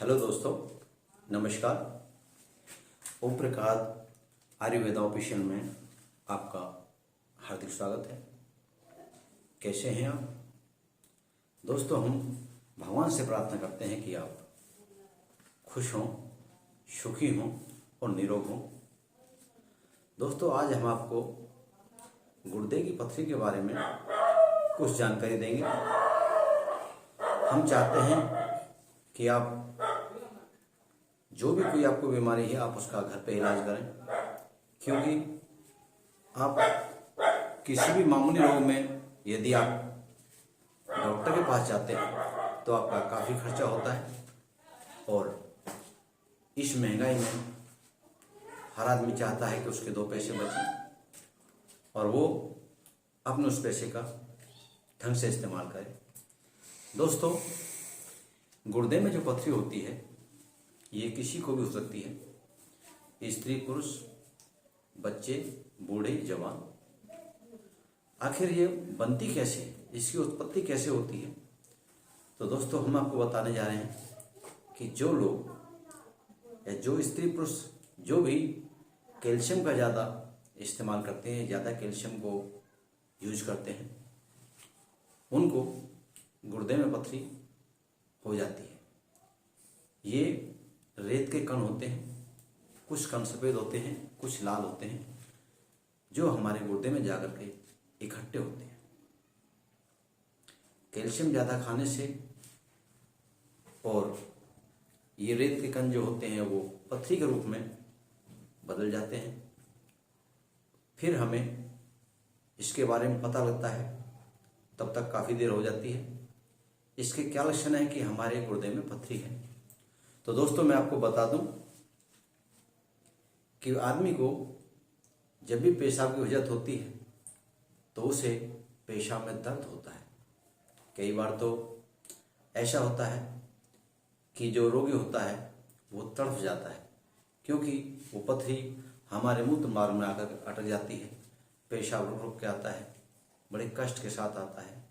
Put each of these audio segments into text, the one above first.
Hello दोस्तों, नमस्कार। Om Prakash Ayurveda official में आपका हार्दिक स्वागत है। कैसे हैं आप दोस्तों? हम भगवान से प्रार्थना करते हैं कि आप खुश हों, सुखी हों और निरोग हों। दोस्तों, आज हम आपको गुर्दे की पथरी के बारे में कुछ जानकारी देंगे। हम चाहते हैं कि आप जो भी कोई आपको बीमारी है आप उसका घर पे इलाज करें, क्योंकि आप किसी भी मामूली रोग में यदि आप डॉक्टर के पास जाते हैं तो आपका काफ़ी खर्चा होता है। और इस महंगाई में हर आदमी चाहता है कि उसके दो पैसे बचें और वो अपने उस पैसे का ढंग से इस्तेमाल करे। दोस्तों, गुर्दे में जो पथरी होती है ये किसी को भी हो सकती है, स्त्री पुरुष, बच्चे, बूढ़े, जवान। आखिर ये बनती कैसे, इसकी उत्पत्ति कैसे होती है? तो दोस्तों, हम आपको बताने जा रहे हैं कि जो लोग या जो स्त्री पुरुष जो भी कैल्शियम का ज़्यादा इस्तेमाल करते हैं, ज़्यादा कैल्शियम को यूज करते हैं, उनको गुर्दे में पथरी हो जाती है। ये रेत के कण होते हैं, कुछ कण सफ़ेद होते हैं, कुछ लाल होते हैं, जो हमारे गुर्दे में जाकर के इकट्ठे होते हैं। कैल्शियम ज़्यादा खाने से और ये रेत के कण जो होते हैं वो पथरी के रूप में बदल जाते हैं। फिर हमें इसके बारे में पता लगता है, तब तक काफ़ी देर हो जाती है। इसके क्या लक्षण है कि हमारे गुर्दे में पथरी है? तो दोस्तों, मैं आपको बता दूं कि आदमी को जब भी पेशाब की हुज्जत होती है तो उसे पेशाब में दर्द होता है। कई बार तो ऐसा होता है कि जो रोगी होता है वो तड़फ जाता है, क्योंकि वो पथरी हमारे मूत्र मार्ग में आकर अटक जाती है। पेशाब रुक रुक के आता है, बड़े कष्ट के साथ आता है।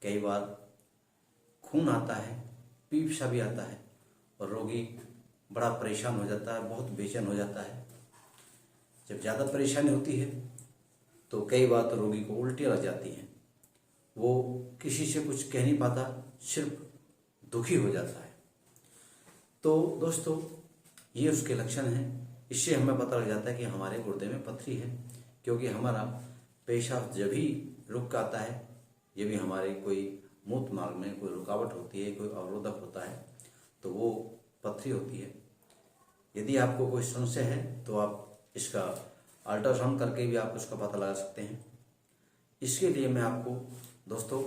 कई बार खून आता है, पीप सा भी आता है और रोगी बड़ा परेशान हो जाता है, बहुत बेचैन हो जाता है। जब ज़्यादा परेशानी होती है तो कई बार तो रोगी को उल्टियाँ लग जाती हैं। वो किसी से कुछ कह नहीं पाता, सिर्फ दुखी हो जाता है। तो दोस्तों, ये उसके लक्षण हैं। इससे हमें पता लग जाता है कि हमारे गुर्दे में पथरी है, क्योंकि हमारा पेशाब जब भी रुक आता है, ये भी हमारे कोई मूत्र मार्ग में कोई रुकावट होती है, कोई अवरोधक होता है, तो वो पथरी होती है। यदि आपको कोई संशय है तो आप इसका अल्ट्रासाउंड करके भी आप उसका पता लगा सकते हैं। इसके लिए मैं आपको दोस्तों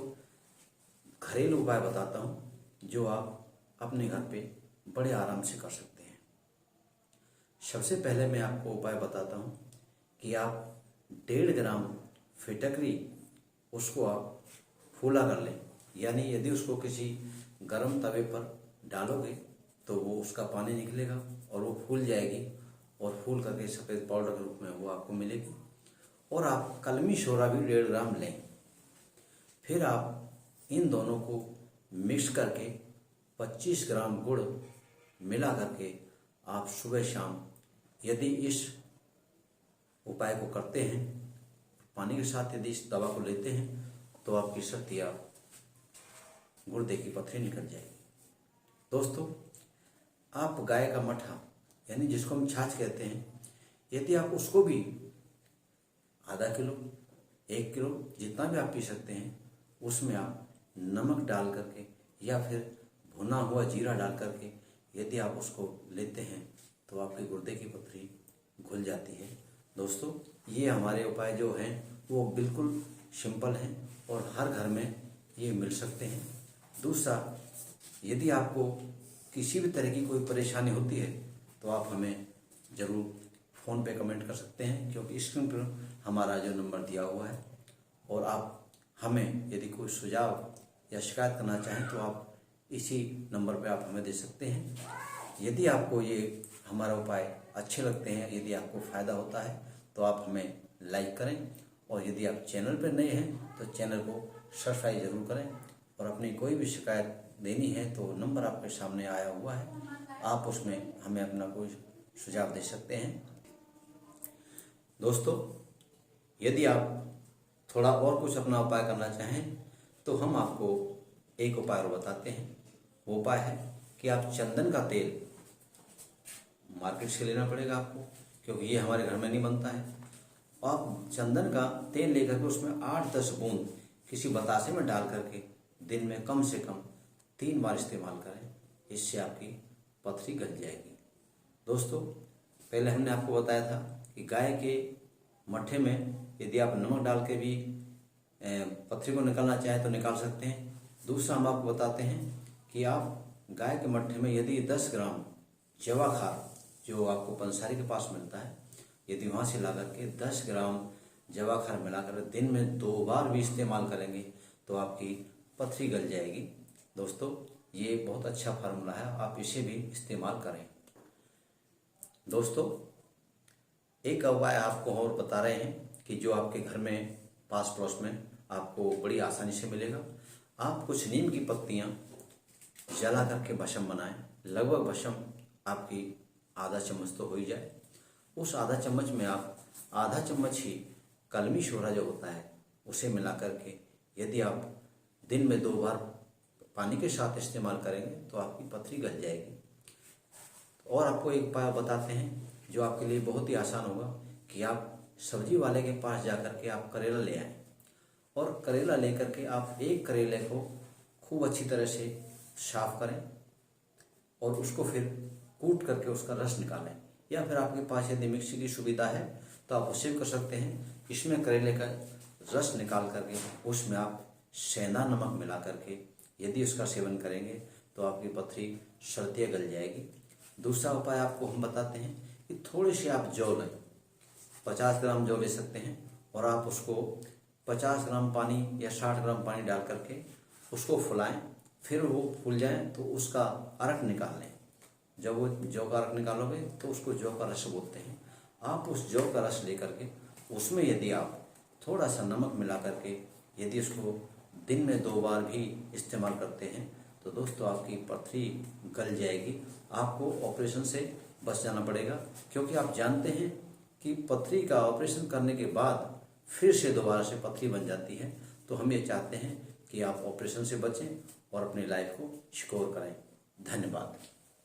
घरेलू उपाय बताता हूँ जो आप अपने घर पे बड़े आराम से कर सकते हैं। सबसे पहले मैं आपको उपाय बताता हूँ कि आप 1.5 ग्राम फिटकरी उसको आप फूला कर लें। यानी यदि उसको किसी गर्म तवे पर डालोगे तो वो उसका पानी निकलेगा और वो फूल जाएगी और फूल करके सफ़ेद पाउडर के रूप में वो आपको मिलेगी। और आप कलमी सोडा भी 1.5 ग्राम लें। फिर आप इन दोनों को मिक्स करके 25 ग्राम गुड़ मिला करके आप सुबह शाम यदि इस उपाय को करते हैं, पानी के साथ यदि इस दवा को लेते हैं, तो आपकी शक्ति आप गुर्दे की पथरी निकल जाएगी। दोस्तों, आप गाय का मट्ठा यानी जिसको हम छाछ कहते हैं, यदि आप उसको भी आधा किलो, 1 किलो, जितना भी आप पी सकते हैं, उसमें आप नमक डाल करके या फिर भुना हुआ जीरा डाल करके यदि आप उसको लेते हैं तो आपके गुर्दे की पथरी घुल जाती है। दोस्तों, ये हमारे उपाय जो हैं वो बिल्कुल सिंपल हैं और हर घर में ये मिल सकते हैं। दूसरा, यदि आपको किसी भी तरह की कोई परेशानी होती है तो आप हमें ज़रूर फ़ोन पे कमेंट कर सकते हैं, क्योंकि स्क्रीन पर हमारा जो नंबर दिया हुआ है। और आप हमें यदि कोई सुझाव या शिकायत करना चाहें तो आप इसी नंबर पे आप हमें दे सकते हैं। यदि आपको ये हमारा उपाय अच्छे लगते हैं, यदि आपको फ़ायदा होता है तो आप हमें लाइक करें, और यदि आप चैनल पर नए हैं तो चैनल को सब्सक्राइब ज़रूर करें। और अपनी कोई भी शिकायत देनी है तो नंबर आपके सामने आया हुआ है, आप उसमें हमें अपना कोई सुझाव दे सकते हैं। दोस्तों, यदि आप थोड़ा और कुछ अपना उपाय करना चाहें तो हम आपको एक उपाय और बताते हैं। वो उपाय है कि आप चंदन का तेल मार्केट से लेना पड़ेगा आपको, क्योंकि ये हमारे घर में नहीं बनता है। आप चंदन का तेल लेकर के उसमें 8-10 बूंद किसी बतासे में डाल करके दिन में कम से कम 3 बार इस्तेमाल करें। इससे आपकी पथरी गल जाएगी। दोस्तों, पहले हमने आपको बताया था कि गाय के मट्ठे में यदि आप नमक डाल के भी पथरी को निकालना चाहें तो निकाल सकते हैं। दूसरा हम आपको बताते हैं कि आप गाय के मट्ठे में यदि 10 ग्राम जवाखार, जो आपको पंसारी के पास मिलता है, यदि वहाँ से ला करके 10 ग्राम जवाखार मिलाकर दिन में 2 बार भी इस्तेमाल करेंगे तो आपकी पथरी गल जाएगी। दोस्तों, ये बहुत अच्छा फार्मूला है, आप इसे भी इस्तेमाल करें। दोस्तों, एक उपाय आपको और बता रहे हैं कि जो आपके घर में पास पड़ोस में आपको बड़ी आसानी से मिलेगा। आप कुछ नीम की पत्तियां जला करके भस्म बनाएं। लगभग भस्म आपकी आधा चम्मच तो हो ही जाए। उस आधा चम्मच में आप आधा चम्मच ही कलमी शोरा जो होता है उसे मिला करके यदि आप दिन में 2 बार पानी के साथ इस्तेमाल करेंगे तो आपकी पथरी गल जाएगी। और आपको एक उपाय बताते हैं जो आपके लिए बहुत ही आसान होगा कि आप सब्जी वाले के पास जाकर के आप करेला ले आएं और करेला लेकर के आप एक करेले को खूब अच्छी तरह से साफ करें और उसको फिर कूट करके उसका रस निकालें। या फिर आपके पास यदि मिक्सी की सुविधा है तो आप उससे भी कर सकते हैं। इसमें करेले का रस निकाल करके उसमें आप सेंधा नमक मिला करके यदि उसका सेवन करेंगे तो आपकी पथरी सर्दियाँ गल जाएगी। दूसरा उपाय आपको हम बताते हैं कि थोड़ी सी आप जौ लें, 50 ग्राम जौ ले सकते हैं और आप उसको 50 ग्राम पानी या 60 ग्राम पानी डाल करके उसको फुलाएं। फिर वो फूल जाए तो उसका अर्क निकाल लें। जब वो जौ का अर्क निकालोगे तो उसको जौ का रस बोलते हैं। आप उस जौ का रस लेकर के उसमें यदि आप थोड़ा सा नमक मिला करके यदि उसको दिन में 2 बार भी इस्तेमाल करते हैं तो दोस्तों आपकी पथरी गल जाएगी। आपको ऑपरेशन से बच जाना पड़ेगा, क्योंकि आप जानते हैं कि पथरी का ऑपरेशन करने के बाद फिर से दोबारा से पथरी बन जाती है। तो हम ये चाहते हैं कि आप ऑपरेशन से बचें और अपनी लाइफ को सिक्योर करें। धन्यवाद।